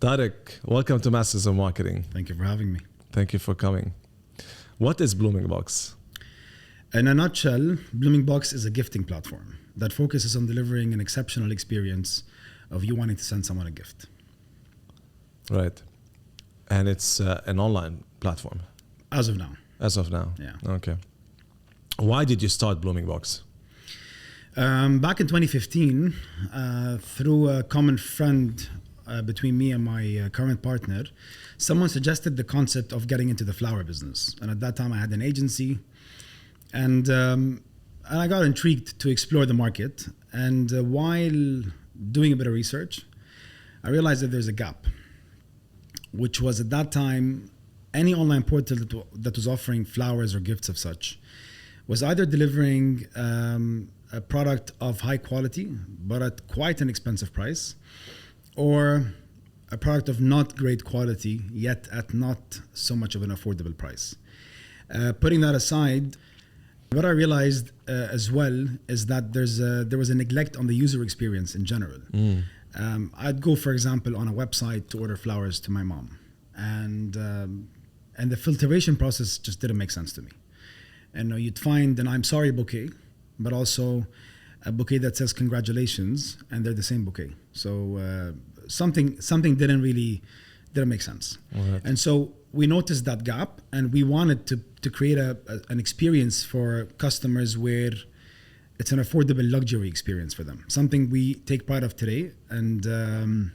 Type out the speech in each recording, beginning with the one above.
Tariq, welcome to Masters of Marketing. Thank you for having me. Thank you for coming. What is BloomingBox? In a nutshell, BloomingBox is a gifting platform that focuses on delivering an exceptional experience of you wanting to send someone a gift. Right. And it's an online platform? As of now. As of now? Yeah. Okay. Why did you start BloomingBox? Back in 2015, through a common friend between me and my current partner, someone suggested the concept of getting into the flower business. And at that time I had an agency, and I got intrigued to explore the market. And while doing a bit of research, I realized that there's a gap, which was at that time, any online portal that was offering flowers or gifts of such was either delivering a product of high quality, but at quite an expensive price, or a product of not great quality, yet at not so much of an affordable price. Putting that aside, what I realized as well is that there was a neglect on the user experience in general. I'd go, for example, on a website to order flowers to my mom, and the filtration process just didn't make sense to me. And you'd find an "I'm sorry" bouquet, but also a bouquet that says "congratulations," and they're the same bouquet. So something didn't make sense. Right. And so we noticed that gap, and we wanted to create an experience for customers where it's an affordable luxury experience for them. Something we take pride of today, and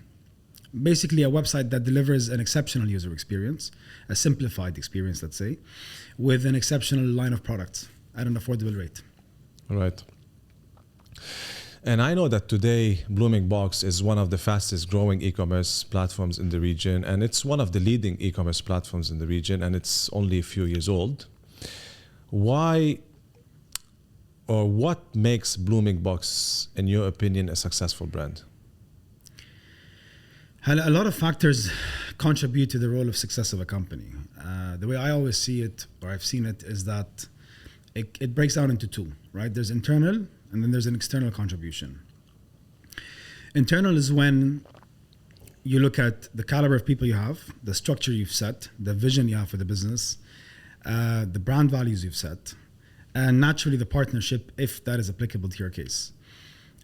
basically a website that delivers an exceptional user experience, a simplified experience, let's say, with an exceptional line of products at an affordable rate. Right. And I know that today BloomingBox is one of the fastest growing e-commerce platforms in the region, and it's one of the leading e-commerce platforms in the region, and it's only a few years old. Why, or what makes BloomingBox, in your opinion, a successful brand? A lot of factors contribute to the role of success of a company. The way I always see it, or I've seen it, is that it breaks down into two, right? There's internal, and then there's an external contribution. Internal is when you look at the caliber of people you have, the structure you've set, the vision you have for the business, the brand values you've set, and naturally the partnership, if that is applicable to your case.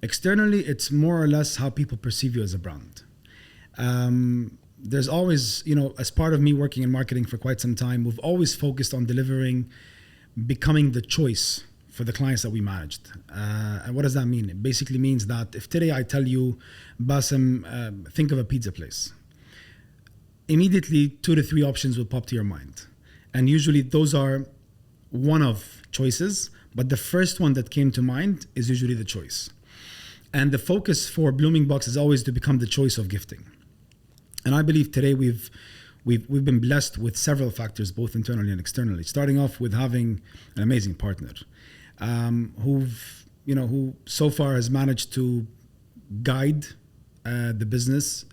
Externally, it's more or less how people perceive you as a brand. There's always, as part of me working in marketing for quite some time, we've always focused on becoming the choice for the clients that we managed. And what does that mean? It basically means that if today I tell you, Bassem, think of a pizza place, immediately 2 to 3 options will pop to your mind. And usually those are one of choices, but the first one that came to mind is usually the choice. And the focus for BloomingBox is always to become the choice of gifting. And I believe today we've been blessed with several factors, both internally and externally, starting off with having an amazing partner who so far has managed to guide the business,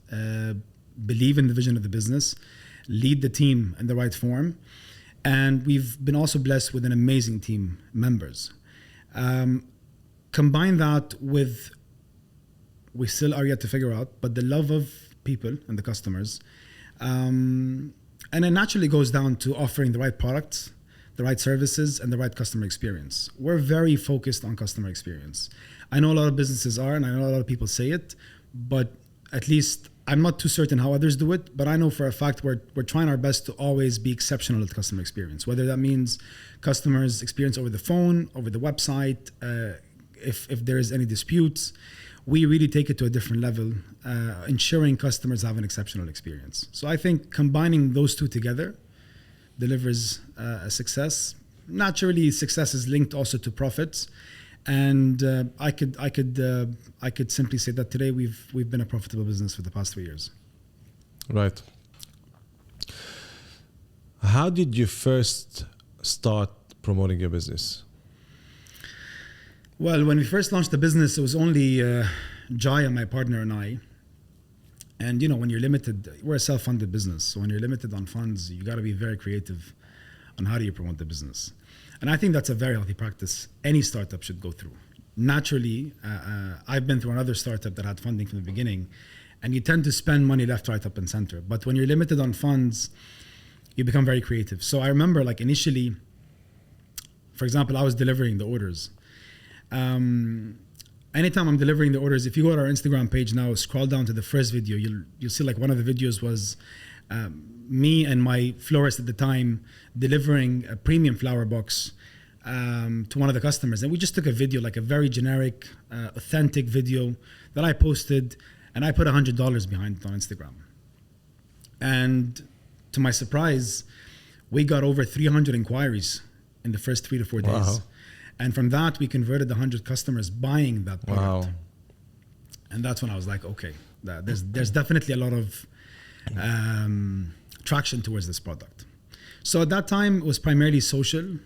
believe in the vision of the business, lead the team in the right form. And we've been also blessed with an amazing team members. Combine that with, we still are yet to figure out, but the love of people and the customers. And it naturally goes down to offering the right products, the right services, and the right customer experience. We're very focused on customer experience. I know a lot of businesses are, and I know a lot of people say it, but at least I'm not too certain how others do it, but I know for a fact we're trying our best to always be exceptional at customer experience, whether that means customers experience over the phone, over the website, if there is any disputes. We really take it to a different level, ensuring customers have an exceptional experience. So I think combining those two together delivers a success. Naturally, success is linked also to profits, and I could simply say that today we've been a profitable business for the past 3 years. Right. How did you first start promoting your business? Well, when we first launched the business, it was only Jaya, my partner, and I. And when you're limited, we're a self-funded business. So when you're limited on funds, you got to be very creative on how do you promote the business. And I think that's a very healthy practice any startup should go through. Naturally, I've been through another startup that had funding from the beginning, and you tend to spend money left, right, up, and center. But when you're limited on funds, you become very creative. So I remember, like, initially, for example, I was delivering the orders. Anytime I'm delivering the orders, if you go to our Instagram page now, scroll down to the first video, you'll see, like, one of the videos was me and my florist at the time delivering a premium flower box to one of the customers. And we just took a video, like a very generic, authentic video that I posted, and I put $100 behind it on Instagram. And to my surprise, we got over 300 inquiries in the first 3 to 4 days. Wow. And from that, we converted 100 customers buying that product. Wow. And that's when I was like, okay, there's definitely a lot of traction towards this product. So at that time, it was primarily social.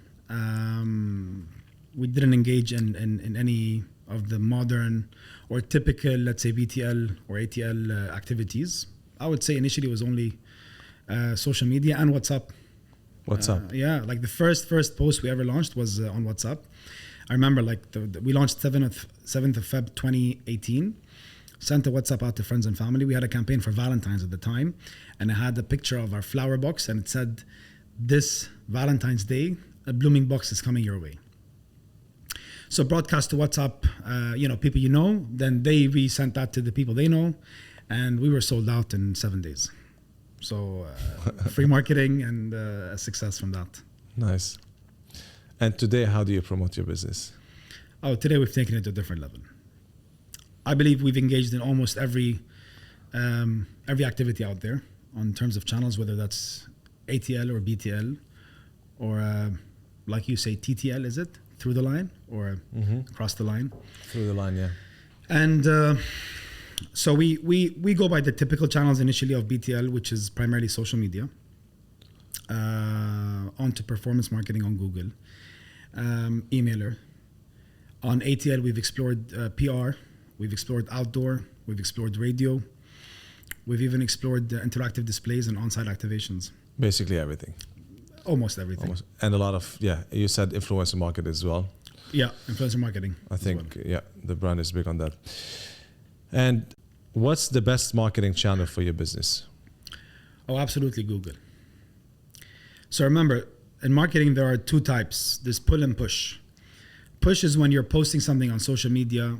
We didn't engage in any of the modern or typical, let's say, BTL or ATL activities. I would say initially it was only social media and WhatsApp. WhatsApp. Yeah, like the first post we ever launched was on WhatsApp. I remember, like, we launched 7th of Feb 2018. Sent a WhatsApp out to friends and family. We had a campaign for Valentine's at the time, and I had a picture of our flower box, and it said, "This Valentine's Day, a BloomingBox is coming your way." So broadcast to WhatsApp, people you know, then they resent that to the people they know, and we were sold out in 7 days. So free marketing and a success from that. Nice. And today, how do you promote your business? Oh, today we've taken it to a different level. I believe we've engaged in almost every activity out there on terms of channels, whether that's ATL or BTL or like you say, TTL, is it? Through the line or across the line? Through the line, yeah. And so we go by the typical channels initially of BTL, which is primarily social media, onto performance marketing on Google, emailer. On ATL, we've explored PR, we've explored outdoor, we've explored radio, we've even explored interactive displays and on-site activations. Basically everything. Almost everything. Almost. And a lot of, you said influencer market as well. Yeah, influencer marketing. I think, the brand is big on that. And what's the best marketing channel for your business? Oh, absolutely Google. So remember, in marketing, there are two types. There's pull and push. Push is when you're posting something on social media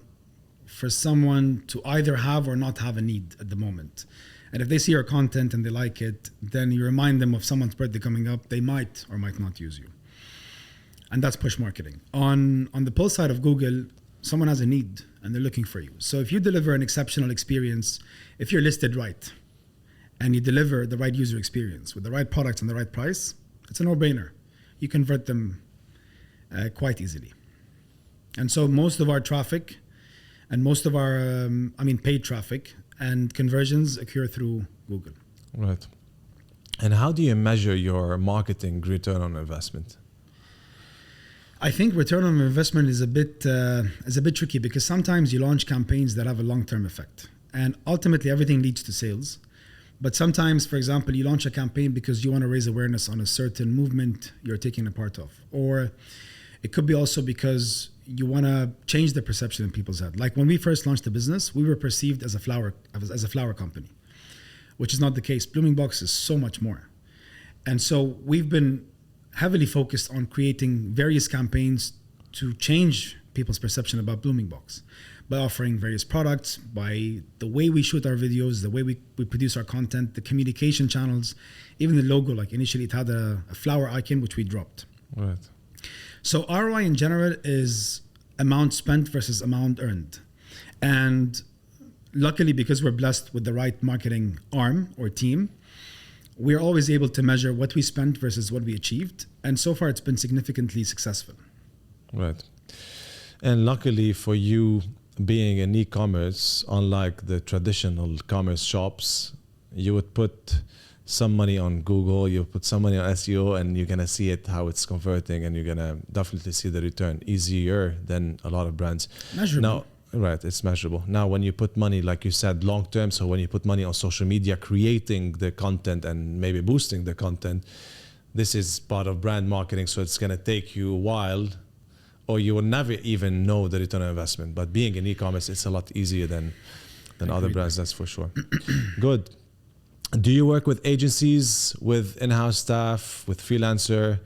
for someone to either have or not have a need at the moment. And if they see your content and they like it, then you remind them of someone's birthday coming up, they might or might not use you. And that's push marketing. On the pull side of Google, someone has a need and they're looking for you. So if you deliver an exceptional experience, if you're listed right and you deliver the right user experience with the right products and the right price, it's a no-brainer. You convert them quite easily. And so most of our traffic and most of our, paid traffic and conversions occur through Google. Right. And how do you measure your marketing return on investment? I think return on investment is a bit tricky because sometimes you launch campaigns that have a long-term effect, and ultimately everything leads to sales. But sometimes, for example, you launch a campaign because you want to raise awareness on a certain movement you're taking a part of, or it could be also because you want to change the perception in people's head. Like when we first launched the business, we were perceived as a flower company, which is not the case. BloomingBox is so much more, and so we've been heavily focused on creating various campaigns to change people's perception about BloomingBox by offering various products, by the way we shoot our videos, the way we produce our content, the communication channels, even the logo. Like initially it had a flower icon, which we dropped. Right. So ROI in general is amount spent versus amount earned. And luckily, because we're blessed with the right marketing arm or team, we're always able to measure what we spent versus what we achieved. And so far, it's been significantly successful. Right. And luckily for you, being in e-commerce, unlike the traditional commerce shops, you would put some money on Google, you put some money on SEO, and you're going to see it, how it's converting, and you're going to definitely see the return easier than a lot of brands. Measurable. Now, right, it's measurable. Now, when you put money, like you said, long term, so when you put money on social media, creating the content and maybe boosting the content, this is part of brand marketing, so it's going to take you a while, or you will never even know the return on investment. But being in e-commerce, it's a lot easier than than other Agreed. brands, that's for sure. Good. Do you work with agencies, with in-house staff, with freelancer?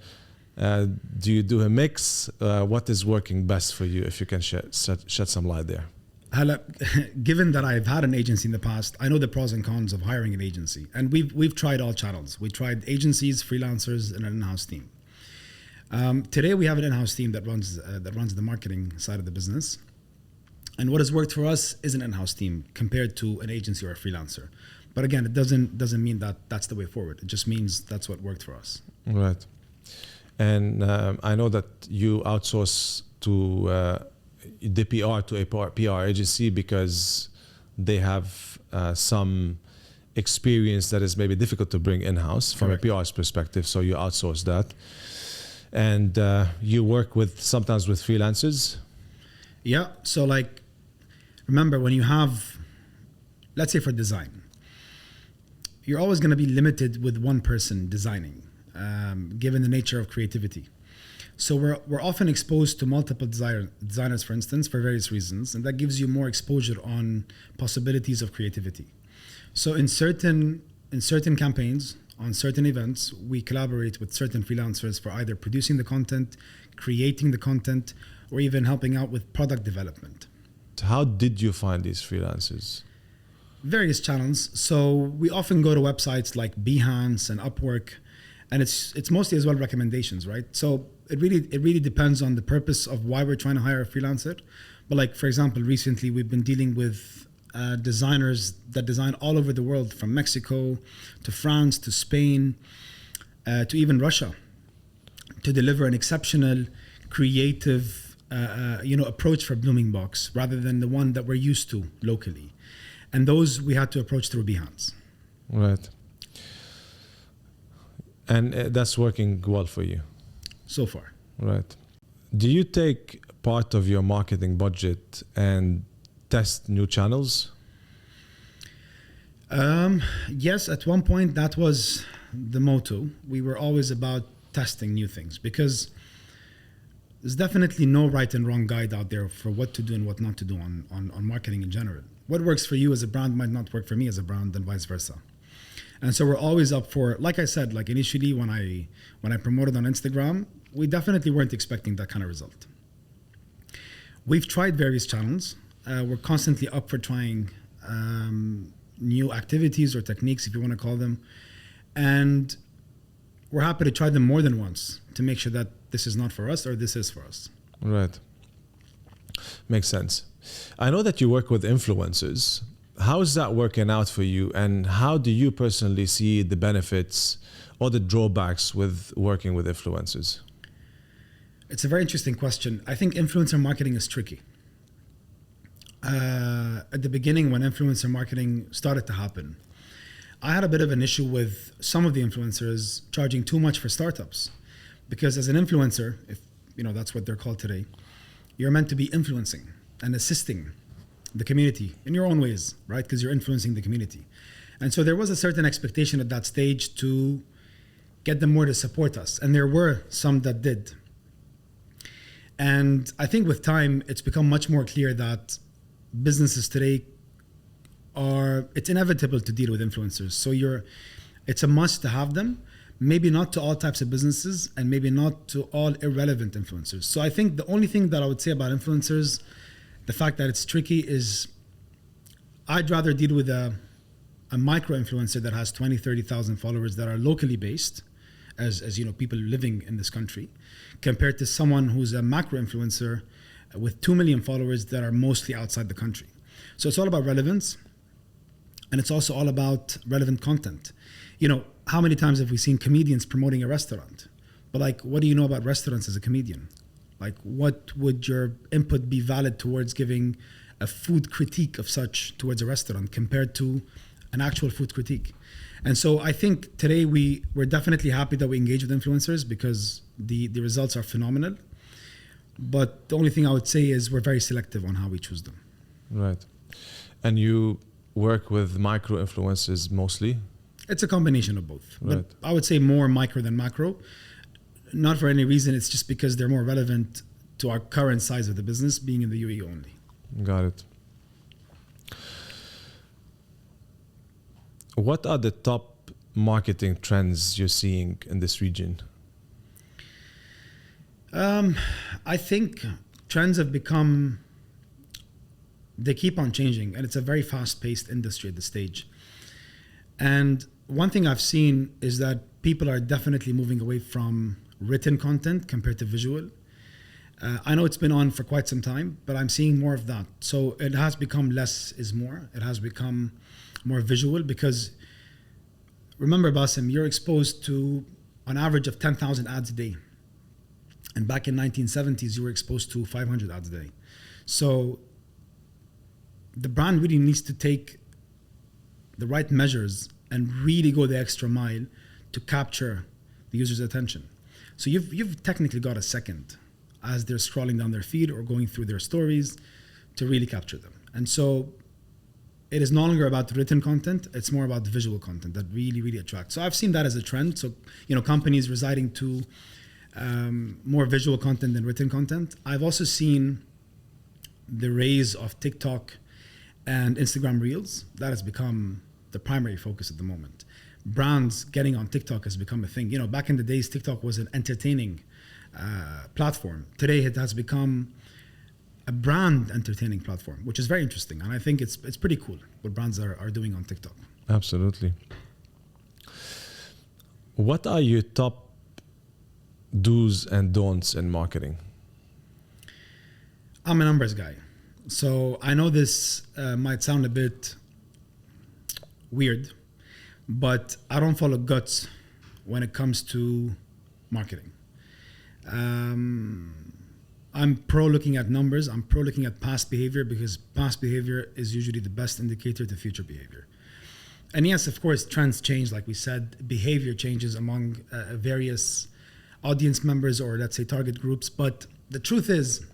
Do you do a mix? What is working best for you, if you can shed some light there? Hala, given that I've had an agency in the past, I know the pros and cons of hiring an agency, and we've tried all channels. We tried agencies, freelancers, and an in-house team. Today we have an in-house team that runs the marketing side of the business, and what has worked for us is an in-house team compared to an agency or a freelancer. But again, it doesn't mean that that's the way forward. It just means that's what worked for us. Right. And I know that you outsource to the PR to a PR agency because they have some experience that is maybe difficult to bring in-house from Correct. a PR's perspective. So you outsource that. And you work sometimes with freelancers. Yeah. So like, remember when you have, let's say for design, you're always going to be limited with one person designing, given the nature of creativity. So we're often exposed to multiple designers, for instance, for various reasons, and that gives you more exposure on possibilities of creativity. So in certain campaigns, on certain events, we collaborate with certain freelancers for either producing the content, creating the content, or even helping out with product development. How did you find these freelancers? Various channels. So we often go to websites like Behance and Upwork, and it's mostly as well recommendations, right? So it really depends on the purpose of why we're trying to hire a freelancer. But like, for example, recently we've been dealing with designers that design all over the world, from Mexico to France to Spain to even Russia, to deliver an exceptional, creative, approach for BloomingBox rather than the one that we're used to locally. And those we had to approach through Behance. Right. And that's working well for you? So far. Right. Do you take part of your marketing budget and test new channels? Yes, at one point that was the motto. We were always about testing new things because there's definitely no right and wrong guide out there for what to do and what not to do on marketing in general. What works for you as a brand might not work for me as a brand, and vice versa. And so we're always up for, like I said, like initially when I promoted on Instagram, we definitely weren't expecting that kind of result. We've tried various channels. We're constantly up for trying new activities or techniques, if you want to call them. And we're happy to try them more than once to make sure that this is not for us or this is for us. Right. Makes sense. I know that you work with influencers. How is that working out for you? And how do you personally see the benefits or the drawbacks with working with influencers? It's a very interesting question. I think influencer marketing is tricky. At the beginning, when influencer marketing started to happen, I had a bit of an issue with some of the influencers charging too much for startups. Because as an influencer, if that's what they're called today, you're meant to be influencing and assisting the community in your own ways, right? Because you're influencing the community. And so there was a certain expectation at that stage to get them more to support us. And there were some that did. And I think with time, it's become much more clear that businesses today it's inevitable to deal with influencers. So it's a must to have them, maybe not to all types of businesses and maybe not to all irrelevant influencers. So I think the only thing that I would say about influencers, the fact that it's tricky, is I'd rather deal with a micro influencer that has 20, 30,000 followers that are locally based, as people living in this country, compared to someone who's a macro influencer with 2 million followers that are mostly outside the country. So it's all about relevance, and it's also all about relevant content. How many times have we seen comedians promoting a restaurant? But like, what do you know about restaurants as a comedian? Like, what would your input be valid towards giving a food critique of such towards a restaurant compared to an actual food critique? And so I think today we're definitely happy that we engage with influencers because the results are phenomenal. But the only thing I would say is we're very selective on how we choose them. Right. And you work with micro influencers mostly? It's a combination of both. Right. But I would say more micro than macro. Not for any reason, it's just because they're more relevant to our current size of the business, being in the UAE only. Got it. What are the top marketing trends you're seeing in this region? I think trends have become, they keep on changing, and it's a very fast-paced industry at this stage. And one thing I've seen is that people are definitely moving away from written content compared to visual. I know it's been on for quite some time, but I'm seeing more of that. So it has become less is more. It has become more visual because, remember, Basim, you're exposed to an average of 10,000 ads a day. And back in 1970s, you were exposed to 500 ads a day. So the brand really needs to take the right measures and really go the extra mile to capture the user's attention. So you've technically got a second as they're scrolling down their feed or going through their stories to really capture them. And so it is no longer about written content, it's more about the visual content that really, really attracts. So I've seen that as a trend. So, companies residing to more visual content than written content. I've also seen the rise of TikTok and Instagram Reels. That has become the primary focus at the moment. Brands getting on TikTok has become a thing. Back in the days, TikTok was an entertaining platform. Today, it has become a brand entertaining platform, which is very interesting. And I think it's pretty cool what brands are doing on TikTok. Absolutely. What are your top do's and don'ts in marketing? I'm a numbers guy. So I know this might sound a bit weird, but I don't follow guts when it comes to marketing. I'm pro looking at numbers. I'm pro looking at past behavior because past behavior is usually the best indicator to future behavior. And yes, of course, trends change. Like we said, behavior changes among various audience members or let's say target groups. But the truth is,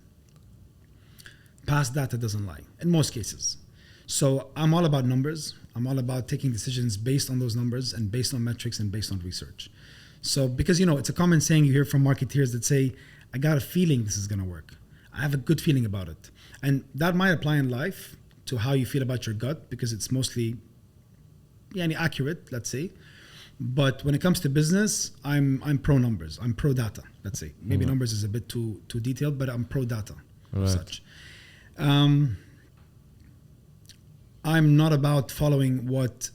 past data doesn't lie in most cases. So I'm all about numbers. I'm all about taking decisions based on those numbers and based on metrics and based on research. So because, it's a common saying you hear from marketeers that say, I got a feeling this is going to work. I have a good feeling about it. And that might apply in life to how you feel about your gut because it's mostly accurate, let's say. But when it comes to business, I'm pro numbers. I'm pro data, let's say. Maybe numbers is a bit too detailed, but I'm pro data as such. I'm not about following what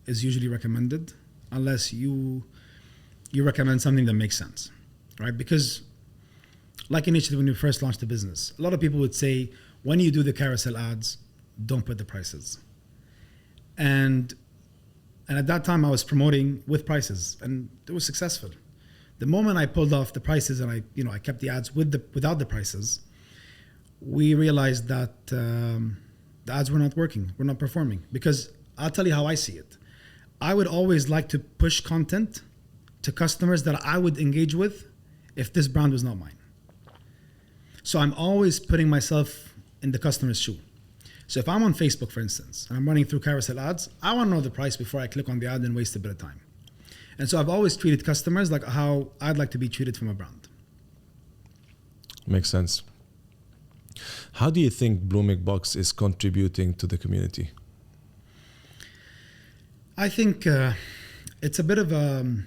is usually recommended unless you recommend something that makes sense, right? Because like initially when you first launched the business, a lot of people would say, when you do the carousel ads, don't put the prices. And at that time I was promoting with prices and it was successful. The moment I pulled off the prices and I kept the ads without the prices, we realized that the ads were not working, were not performing. Because I'll tell you how I see it. I would always like to push content to customers that I would engage with if this brand was not mine. So I'm always putting myself in the customer's shoe. So if I'm on Facebook, for instance, and I'm running through carousel ads, I want to know the price before I click on the ad and waste a bit of time. And so I've always treated customers like how I'd like to be treated from a brand. Makes sense. How do you think BloomingBox is contributing to the community? I think it's a bit of a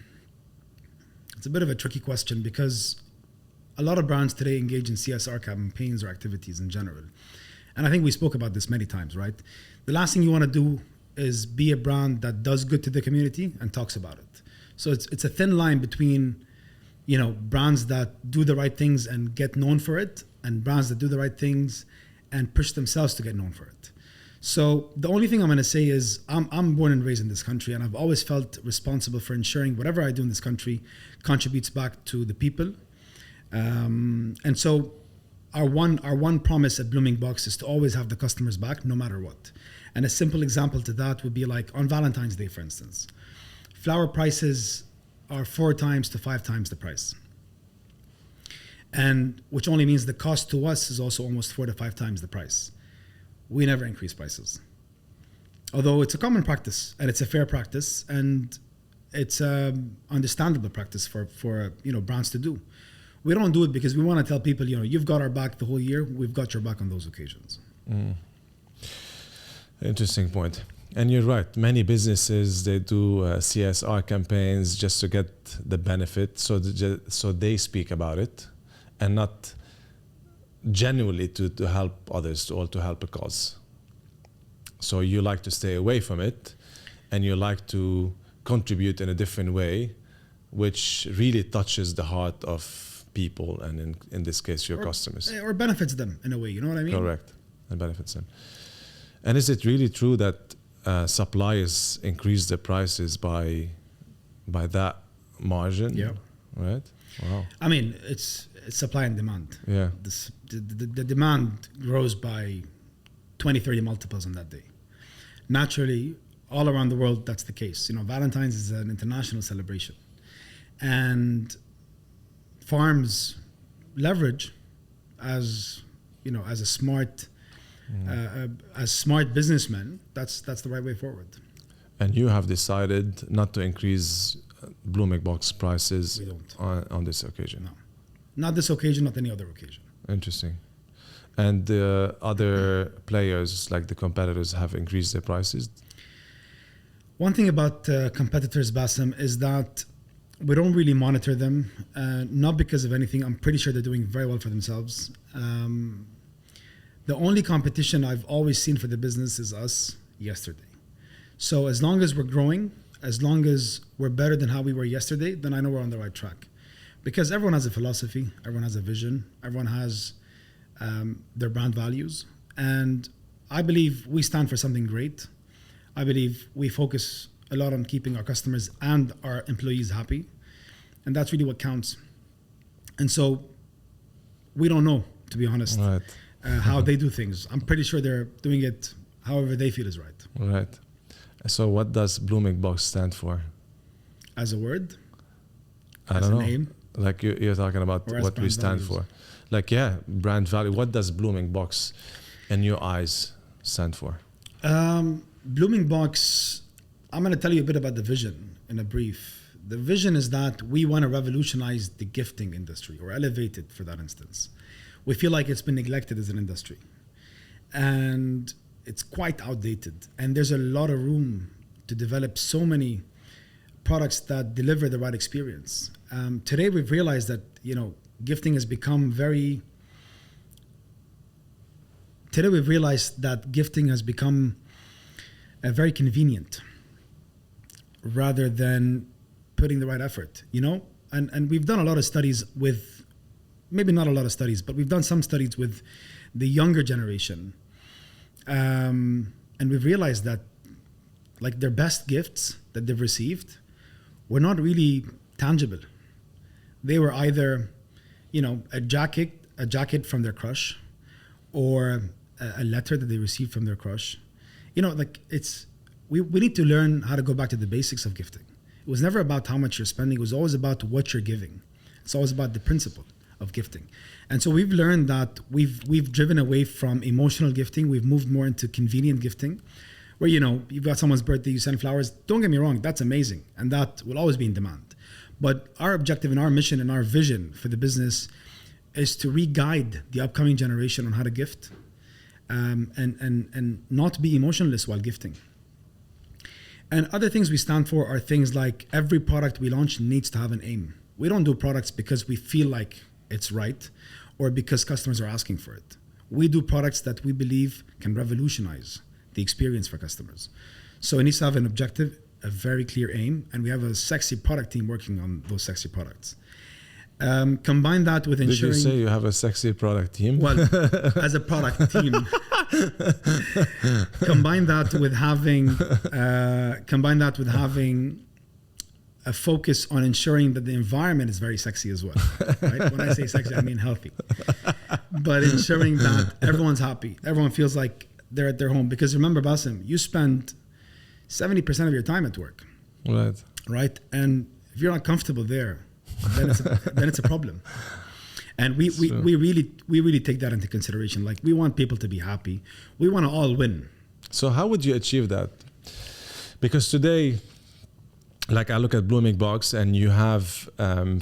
tricky question because a lot of brands today engage in CSR campaigns or activities in general. And I think we spoke about this many times, right? The last thing you want to do is be a brand that does good to the community and talks about it. So it's a thin line between, brands that do the right things and get known for it and brands that do the right things and push themselves to get known for it. So the only thing I'm going to say is I'm born and raised in this country and I've always felt responsible for ensuring whatever I do in this country contributes back to the people. And so our one promise at BloomingBox is to always have the customers back no matter what. And a simple example to that would be like on Valentine's Day, for instance. Flower prices are 4 times to 5 times the price. And which only means the cost to us is also almost 4 to 5 times the price. We never increase prices. Although it's a common practice and it's a fair practice and it's an understandable practice for brands to do. We don't do it because we want to tell people, you've got our back the whole year. We've got your back on those occasions. Interesting point. And you're right. Many businesses, they do CSR campaigns just to get the benefit. So they speak about it and not genuinely to help others or to help a cause. So you like to stay away from it and you like to contribute in a different way, which really touches the heart of people and in this case, your customers. Or benefits them in a way, you know what I mean? Correct. And benefits them. And is it really true that suppliers increase the prices by that margin? Yeah. Right? Wow. I mean, it's supply and demand. Yeah. The demand grows by 20, 30 multiples on that day. Naturally, all around the world, that's the case. You know, Valentine's is an international celebration. And farms leverage as a smart businessmen, that's the right way forward. And you have decided not to increase BloomingBox prices on this occasion? No. Not this occasion, not any other occasion. Interesting. And the other players, like the competitors, have increased their prices? One thing about competitors, Bassem, is that we don't really monitor them, not because of anything. I'm pretty sure they're doing very well for themselves. The only competition I've always seen for the business is us yesterday. So as long as we're growing, as long as we're better than how we were yesterday, then I know we're on the right track. Because everyone has a philosophy, everyone has a vision, everyone has their brand values. And I believe we stand for something great. I believe we focus a lot on keeping our customers and our employees happy. And that's really what counts. And so we don't know, to be honest, Right. How they do things. I'm pretty sure they're doing it however they feel is right. Right. So what does BloomingBox stand for? As a word? I as don't a know. name? Like you're talking about Or as what we brand stand values? for. Like, yeah, brand value. What does BloomingBox in your eyes stand for? BloomingBox, I'm going to tell you a bit about the vision in a brief. The vision is that we want to revolutionize the gifting industry, or elevate it for that instance. We feel like it's been neglected as an industry. And it's quite outdated. And there's a lot of room to develop so many products that deliver the right experience. Today we've realized that, gifting has become very very convenient rather than putting the right effort, And we've done a lot of studies with, maybe not a lot of studies, but we've done some studies with the younger generation. And we've realized that like their best gifts that they've received were not really tangible. They were either, a jacket from their crush, or a letter that they received from their crush. We need to learn how to go back to the basics of gifting. It was never about how much you're spending. It was always about what you're giving. It's always about the principle of gifting. And so we've learned that we've driven away from emotional gifting. We've moved more into convenient gifting, where, you've got someone's birthday, you send flowers. Don't get me wrong, that's amazing. And that will always be in demand. But our objective and our mission and our vision for the business is to re-guide the upcoming generation on how to gift, and not be emotionless while gifting. And other things we stand for are things like every product we launch needs to have an aim. We don't do products because we feel like it's right or because customers are asking for it. We do products that we believe can revolutionize the experience for customers. So it needs to have an objective, a very clear aim, and we have a sexy product team working on those sexy products. Combine that with ensuring... Did you say you have a sexy product team? Well, as a product team. Combine that with having a focus on ensuring that the environment is very sexy as well. Right? When I say sexy, I mean healthy. But ensuring that everyone's happy. Everyone feels like they're at their home. Because remember, Bassem, you spend 70% of your time at work. Right. Right? And if you're not comfortable there, then it's a problem. And we really take that into consideration. Like, we want people to be happy. We want to all win. So how would you achieve that? Because today, like I look at BloomingBox and you have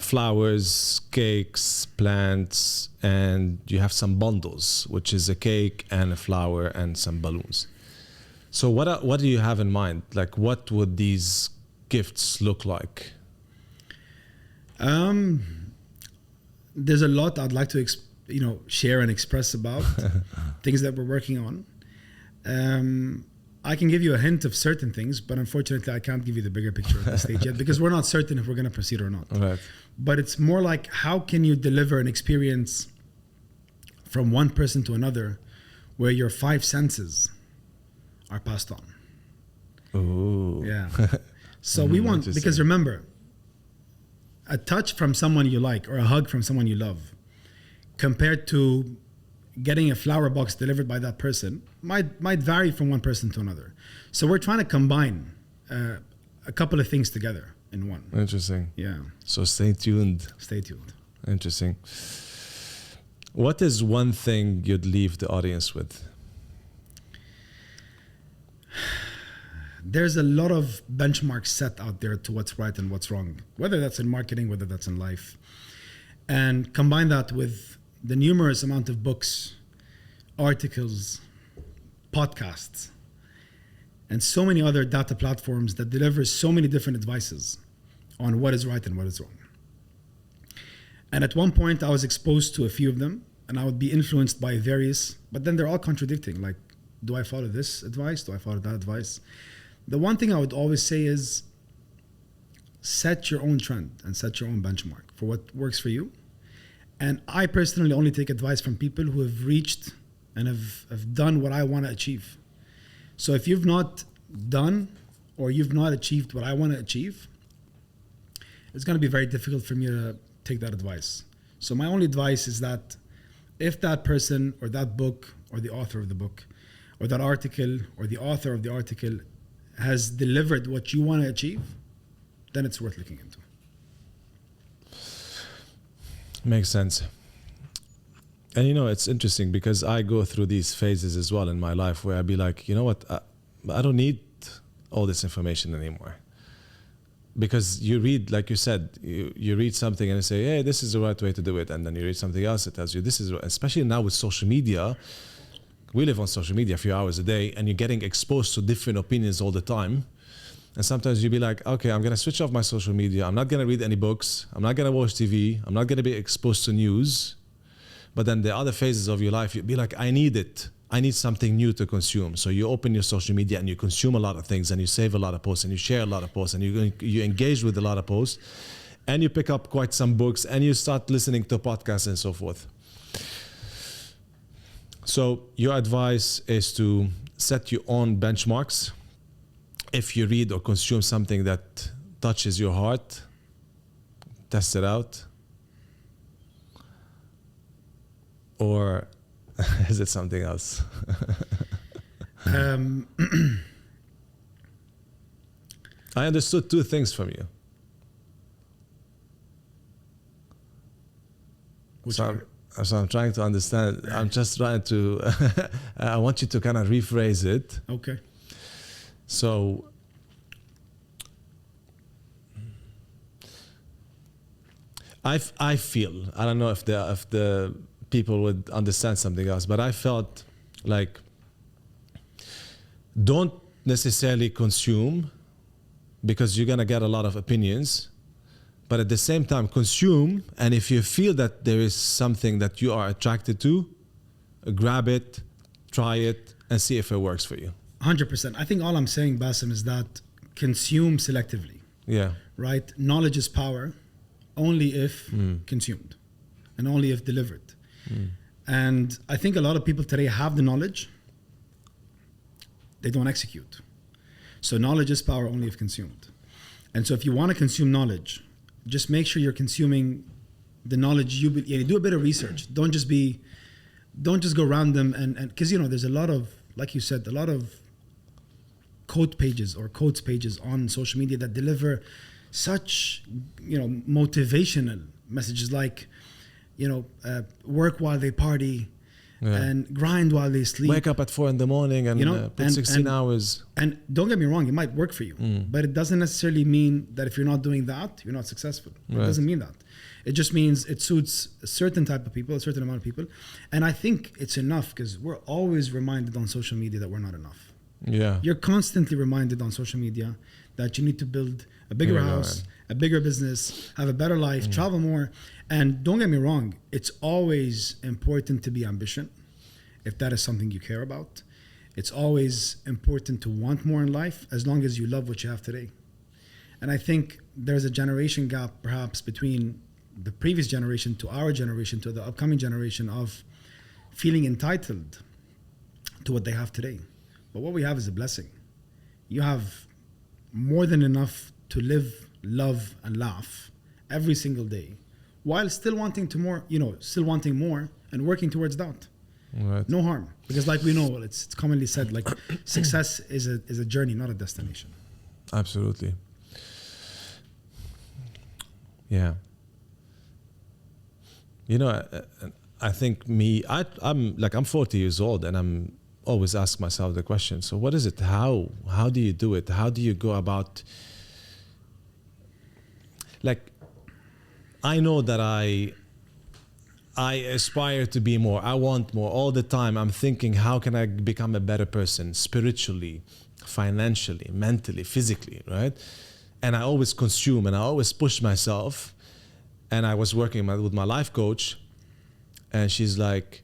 flowers, cakes, plants, and you have some bundles, which is a cake and a flower and some balloons. So what do you have in mind? Like, what would these gifts look like? There's a lot I'd like to share and express about things that we're working on. I can give you a hint of certain things, but unfortunately I can't give you the bigger picture at this stage yet, because we're not certain if we're going to proceed or not. Right. But it's more like, how can you deliver an experience from one person to another where your 5 senses are passed on? Ooh. Yeah. So we want, because remember, a touch from someone you like or a hug from someone you love compared to getting a flower box delivered by that person might vary from one person to another. So we're trying to combine a couple of things together in one. Interesting. Yeah. So stay tuned. Stay tuned. Interesting. What is one thing you'd leave the audience with? There's a lot of benchmarks set out there to what's right and what's wrong, whether that's in marketing, whether that's in life. And combine that with the numerous amount of books, articles, podcasts, and so many other data platforms that deliver so many different advices on what is right and what is wrong. And at one point I was exposed to a few of them, and I would be influenced by various, but then they're all contradicting. Like, do I follow this advice? Do I follow that advice? The one thing I would always say is set your own trend and set your own benchmark for what works for you. And I personally only take advice from people who have reached and have done what I want to achieve. So if you've not done or you've not achieved what I want to achieve, it's going to be very difficult for me to take that advice. So my only advice is that if that person or that book or the author of the book or that article or the author of the article has delivered what you want to achieve, then it's worth looking into. Makes sense. And it's interesting because I go through these phases as well in my life where I'd be like, you know what, I don't need all this information anymore. Because you read, like you said, you read something and you say, hey, this is the right way to do it. And then you read something else that tells you this is, especially now with social media. We live on social media a few hours a day, and you're getting exposed to different opinions all the time. And sometimes you'll be like, okay, I'm going to switch off my social media. I'm not going to read any books. I'm not going to watch TV. I'm not going to be exposed to news. But then the other phases of your life, you'll be like, I need it. I need something new to consume. So you open your social media and you consume a lot of things, and you save a lot of posts, and you share a lot of posts, and you engage with a lot of posts, and you pick up quite some books, and you start listening to podcasts and so forth. So your advice is to set your own benchmarks. If you read or consume something that touches your heart, test it out. Or is it something else? I understood 2 things from you. So I'm trying to understand. I'm just trying to, I want you to kind of rephrase it. Okay. So, I feel, I don't know if the people would understand something else, but I felt like don't necessarily consume because you're going to get a lot of opinions. But at the same time, consume, and if you feel that there is something that you are attracted to, grab it, try it, and see if it works for you. 100%. I think all I'm saying, Bassem, is that consume selectively. Yeah. Right? Knowledge is power only if consumed and only if delivered. And I think a lot of people today have the knowledge, they don't execute. So knowledge is power only if consumed. And so if you want to consume knowledge, just make sure you're consuming the knowledge do a bit of research. Don't just go random and because there's a lot of, like you said, a lot of quote pages or quotes pages on social media that deliver such motivational messages like work while they party, and grind while they sleep. Wake up at 4 a.m. and put 16 hours. And don't get me wrong, it might work for you, but it doesn't necessarily mean that if you're not doing that, you're not successful. It doesn't mean that. It just means it suits a certain type of people, a certain amount of people. And I think it's enough because we're always reminded on social media that we're not enough. Yeah. You're constantly reminded on social media that you need to build a bigger house, a bigger business, have a better life, travel more. And don't get me wrong, it's always important to be ambitious if that is something you care about. It's always important to want more in life as long as you love what you have today. And I think there's a generation gap perhaps between the previous generation to our generation to the upcoming generation of feeling entitled to what they have today. But what we have is a blessing. You have more than enough to live, love, and laugh every single day, while still wanting to more, still wanting more and working towards that. Right. No harm, because like we know, it's commonly said, like success is a journey, not a destination. Absolutely. Yeah. I think I'm 40 years old, and I'm always ask myself the question, so what is it? How do you do it? How do you go about? Like, I know that I aspire to be more. I want more all the time. I'm thinking, how can I become a better person spiritually, financially, mentally, physically, right? And I always consume and I always push myself. And I was working with my life coach, and she's like,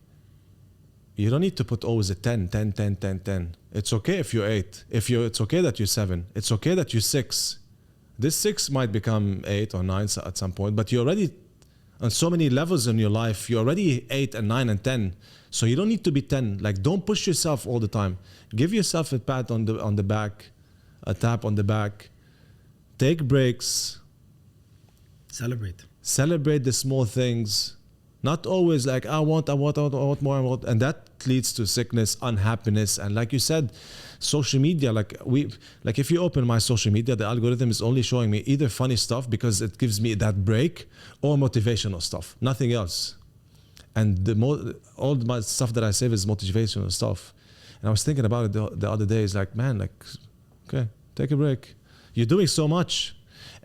you don't need to put always a 10. It's okay if you're 8. It's okay that you're 7. It's okay that you're 6. This 6 might become 8 or 9 at some point, but you're already on so many levels in your life. You're already 8 and 9 and 10. So you don't need to be 10. Like, don't push yourself all the time. Give yourself a pat on the back, a tap on the back. Take breaks. Celebrate the small things. Not always like, I want more. And that leads to sickness, unhappiness. And like you said, social media, like if you open my social media, the algorithm is only showing me either funny stuff because it gives me that break, or motivational stuff, nothing else. And all my stuff that I save is motivational stuff. And I was thinking about it the other day. It's like, man, okay, take a break. You're doing so much.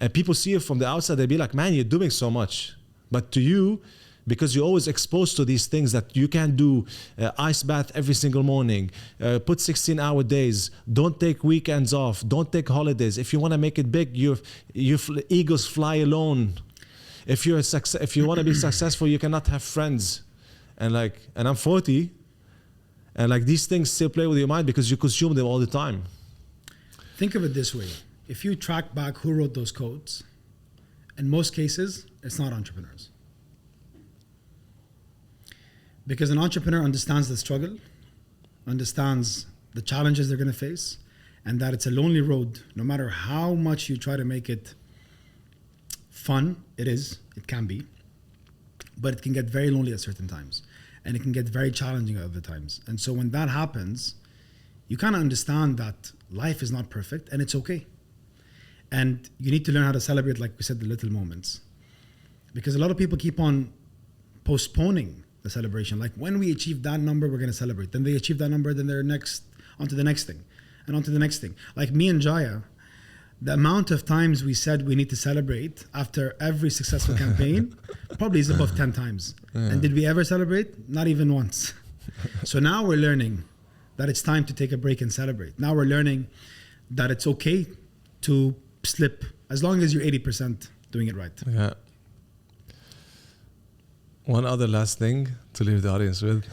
And people see it from the outside, they be like, man, you're doing so much. But to you, because you're always exposed to these things that you can't do, ice bath every single morning, put 16-hour days, don't take weekends off, don't take holidays. If you want to make it big, your egos fly alone. If you want to be successful, you cannot have friends. And I'm 40, and like these things still play with your mind because you consume them all the time. Think of it this way. If you track back who wrote those codes, in most cases, it's not entrepreneurs. Because an entrepreneur understands the struggle, understands the challenges they're going to face, and that it's a lonely road. No matter how much you try to make it fun, it can be, but it can get very lonely at certain times, and it can get very challenging at other times. And so when that happens, you kind of understand that life is not perfect, and it's okay. And you need to learn how to celebrate, like we said, the little moments. Because a lot of people keep on postponing the celebration. Like, when we achieve that number, we're going to celebrate. Then they achieve that number, then they're onto the next thing, and onto the next thing. Like me and Jaya, the amount of times we said we need to celebrate after every successful campaign probably is above 10 times. Yeah. And did we ever celebrate? Not even once. So now we're learning that it's time to take a break and celebrate. Now we're learning that it's okay to slip as long as you're 80% doing it right. Yeah. One other last thing to leave the audience with.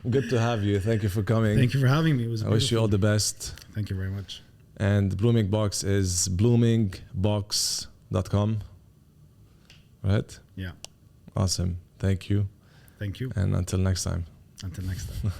Good to have you. Thank you for coming. Thank you for having me. It was I wish you all the best. Thank you very much. And BloomingBox is BloomingBox.com. Right? Yeah. Awesome. Thank you. Thank you. And until next time. Until next time.